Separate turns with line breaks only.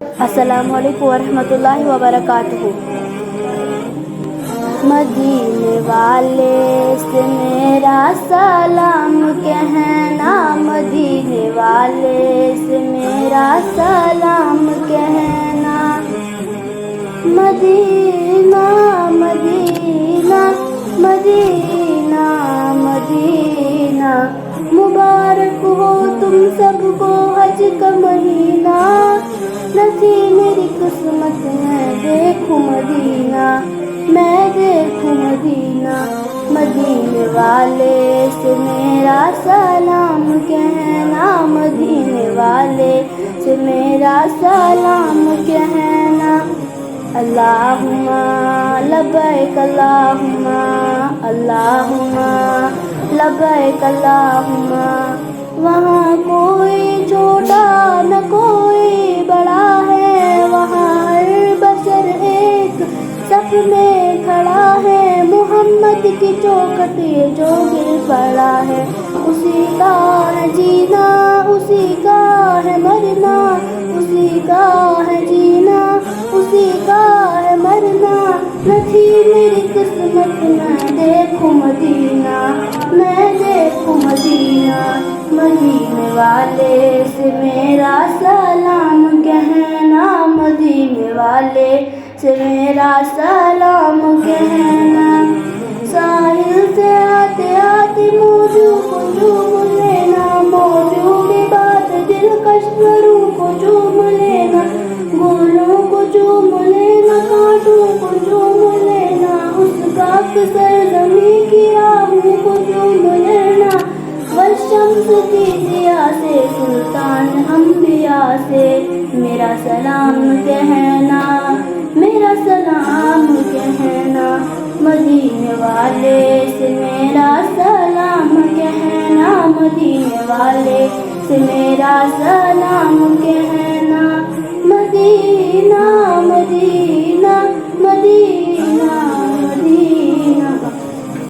السلام علیکم ورحمۃ اللہ وبرکاتہ۔ مدینے والے سے میرا سلام کہنا، مدینے والے سے میرا سلام کہنا۔ مدینہ مدینہ مدینہ مدینہ، مبارک ہو تم سب کو حج کا مہینہ۔ نہ تھی میری قسمت میں دیکھوں مدینہ، میں دیکھوں مدینہ۔ مدینے والے سے میرا سلام کہنا، مدینے والے سے میرا سلام کہنا۔ اللہم لبیک اللہم اللہم لبیک اللہم۔ وہاں کوئی چھوٹا نہ کوئی بڑا ہے، وہاں ہر بشر ایک صف میں کھڑا ہے۔ محمد کی چوکھٹ یہ جو گر پڑا ہے، اسی کا ہے جینا اسی کا ہے مرنا، اسی کا ہے جینا اسی کا ہے مرنا۔ نہ تھی میری قسمت میں دیکھوں مدینہ، میں دیکھوں مدینہ۔ مدینے والے سے میرا سلام کہنا، مدینے والے سے میرا سلام کہنا۔ ساحل سے آتے آتے موجوں کو چوم لینا، موجوں کے بعد دلکش گھروں کو چوم لینا، گولوں کو چوم لینا، کانٹوں کو چوم لینا، اس پاک سرزمین کی راہوں کو چوم لینا۔ والشمس کی ضیاء سے سلطان انبیاء سے میرا سلام کہنا، میرا سلام کہنا۔ مدینے والے سے میرا سلام کہنا، مدینے والے سے میرا سلام کہنا۔ مدینہ مدینہ